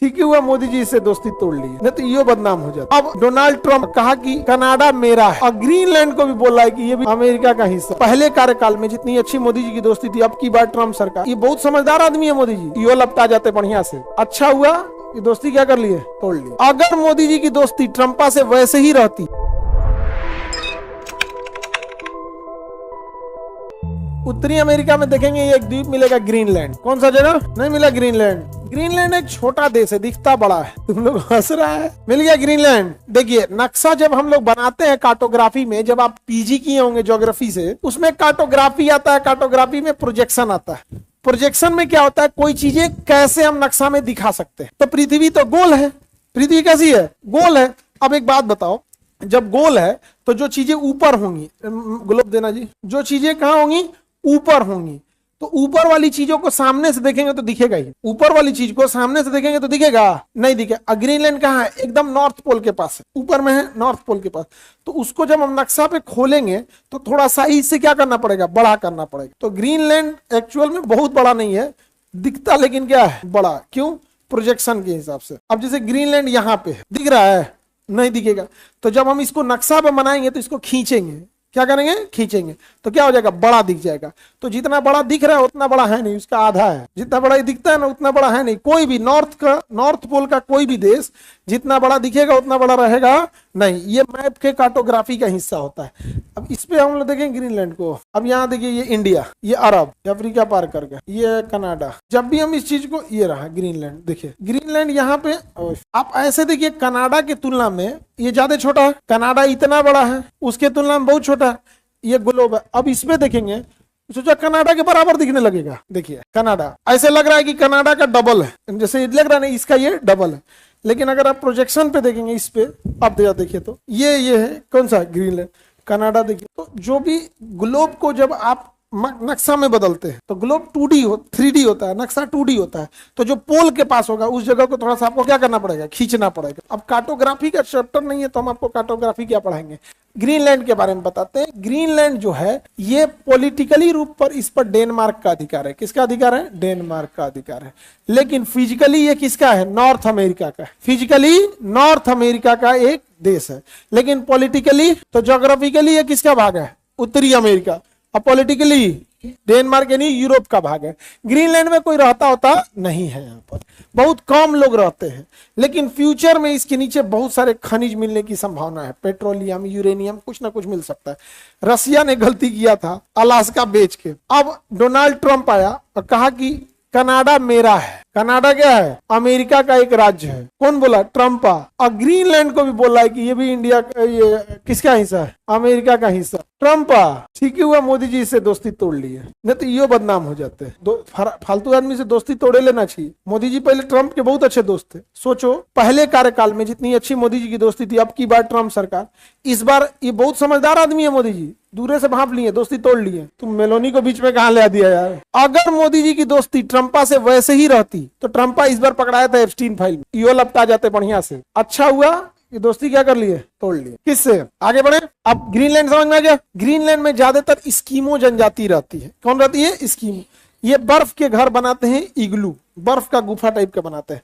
ठीक ही हुआ मोदी जी इससे दोस्ती तोड़ ली, नहीं तो ये बदनाम हो जाता। अब डोनाल्ड ट्रंप कहा कि कनाडा मेरा है और ग्रीनलैंड को भी बोला है कि ये भी अमेरिका का हिस्सा। पहले कार्यकाल में जितनी अच्छी मोदी जी की दोस्ती थी, अब की बार ट्रंप सरकार, ये बहुत समझदार आदमी है मोदी जी, यो लपटा जाते बढ़िया से। अच्छा हुआ ये दोस्ती क्या कर लिए, तोड़ ली। अगर मोदी जी की दोस्ती ट्रंपा से वैसे ही रहती, उत्तरी अमेरिका में देखेंगे ये एक द्वीप मिलेगा ग्रीनलैंड। कौन सा जगह नहीं मिला, ग्रीनलैंड। ग्रीनलैंड एक छोटा देश है, दिखता बड़ा है, तुम लोग हंस रहा है, मिल गया ग्रीनलैंड। देखिए नक्शा जब हम लोग बनाते हैं कार्टोग्राफी में, जब आप पीजी किए होंगे ज्योग्राफी से, उसमें कार्टोग्राफी आता है, कार्टोग्राफी में प्रोजेक्शन आता है। प्रोजेक्शन में क्या होता है, कोई चीजें कैसे हम नक्शा में दिखा सकते हैं। तो पृथ्वी तो गोल है, पृथ्वी कैसी है, गोल है। अब एक बात बताओ, जब गोल है तो जो चीजें ऊपर होंगी, ग्लोब देना जी, जो चीजें कहाँ होंगी, ऊपर होंगी, तो ऊपर वाली चीजों को सामने से देखेंगे तो दिखेगा ही, ऊपर वाली चीज को सामने से देखेंगे तो दिखेगा नहीं, दिखेगा। ग्रीनलैंड कहाँ है, एकदम नॉर्थ पोल के पास है, ऊपर में है, नॉर्थ पोल के पास। तो उसको जब हम नक्शा पे खोलेंगे तो थोड़ा साइज से क्या करना पड़ेगा, बड़ा करना पड़ेगा। तो ग्रीनलैंड एक्चुअल में बहुत बड़ा नहीं है, दिखता लेकिन क्या है, बड़ा। क्यों, प्रोजेक्शन के हिसाब से। अब जैसे ग्रीनलैंड यहाँ पे है, दिख रहा है, नहीं दिखेगा। तो जब हम इसको नक्शा पे बनाएंगे तो इसको खींचेंगे, क्या करेंगे, खींचेंगे, तो क्या हो जाएगा, बड़ा दिख जाएगा। तो जितना बड़ा दिख रहा है उतना बड़ा है नहीं, उसका आधा है। जितना बड़ा दिखता है ना उतना बड़ा है नहीं। कोई भी नॉर्थ पोल का कोई भी देश जितना बड़ा दिखेगा उतना बड़ा रहेगा नहीं। ये मैप के कार्टोग्राफी का हिस्सा होता है। अब इस पे हम लोग देखेंगे ग्रीनलैंड को। अब यहाँ देखिए, ये इंडिया, ये अरब, अफ्रीका पार करके, ये कनाडा। जब भी हम इस चीज को, ये रहा ग्रीनलैंड, देखिए ग्रीनलैंड यहाँ पे। आप ऐसे देखिए, कनाडा की तुलना में ये ज्यादा छोटा है, कनाडा इतना बड़ा है, उसके तुलना में बहुत छोटा है, ये ग्लोब है। अब इसमें देखेंगे, सोचा कनाडा के बराबर दिखने लगेगा। देखिए कनाडा ऐसे लग रहा है कि कनाडा का डबल है, जैसे लग रहा है इसका ये डबल है। लेकिन अगर आप प्रोजेक्शन पे देखेंगे, इस पे आप देखिए तो ये है कौन सा, ग्रीनलैंड, कनाडा। देखिए तो जो भी ग्लोब को जब आप नक्शा में बदलते हैं तो ग्लोब 2D 3D होता है, नक्शा 2D होता है। तो जो पोल के पास होगा उस जगह को थोड़ा सा आपको क्या करना पड़ेगा, खींचना पड़ेगा। अब कार्टोग्राफी का चैप्टर नहीं है तो हम आपको कार्टोग्राफी क्या पढ़ाएंगे, ग्रीनलैंड के बारे में बताते हैं। ग्रीनलैंड जो है ये पॉलिटिकली रूप पर, इस पर डेनमार्क का अधिकार है। किसका अधिकार है, डेनमार्क का अधिकार है। लेकिन फिजिकली ये किसका है, नॉर्थ अमेरिका का। फिजिकली नॉर्थ अमेरिका का एक देश है, लेकिन पॉलिटिकली तो ज्योग्राफिकली ये किसका भाग है, उत्तरी अमेरिका। और पॉलिटिकली डेनमार्क यानी यूरोप का भाग है। ग्रीनलैंड में कोई रहता होता नहीं है, यहाँ पर बहुत कम लोग रहते हैं। लेकिन फ्यूचर में इसके नीचे बहुत सारे खनिज मिलने की संभावना है, पेट्रोलियम, यूरेनियम, कुछ ना कुछ मिल सकता है। रसिया ने गलती किया था अलास्का बेच के। अब डोनाल्ड ट्रंप आया और कहा कि कनाडा मेरा है। कनाडा क्या है, अमेरिका का एक राज्य है। कौन बोला, ट्रंपा। और ग्रीनलैंड को भी बोला है कि ये भी इंडिया, ये किसका हिस्सा है, अमेरिका का हिस्सा। ट्रंपा, ठीक ही हुआ मोदी जी इससे दोस्ती तोड़ ली है, नहीं तो ये बदनाम हो जाते हैं। फालतू आदमी से दोस्ती तोड़े लेना चाहिए। मोदी जी पहले ट्रंप के बहुत अच्छे दोस्त थे। सोचो पहले कार्यकाल में जितनी अच्छी मोदी जी की दोस्ती थी, अब की बार ट्रंप सरकार, इस बार ये बहुत समझदार आदमी है मोदी जी, दूरे से भाप लिए, दोस्ती तोड़ लिए। तुम मेलोनी को बीच में कहां ले दिया यार। अगर मोदी जी की दोस्ती ट्रंपा से वैसे ही रहती तो ट्रंपा इस बार पकड़ाया था एप्स्टीन फाइल में, यो लपटा जाते बढ़िया से। अच्छा हुआ ये दोस्ती क्या कर लिए, तोड़ लिए। किससे, आगे बढ़े। अब ग्रीनलैंड समझ में आ गया। ग्रीनलैंड में ज्यादातर स्कीमो जनजाति रहती है। कौन रहती है, स्कीमो। ये बर्फ के घर बनाते हैं, इग्लू, बर्फ का गुफा टाइप का बनाते हैं।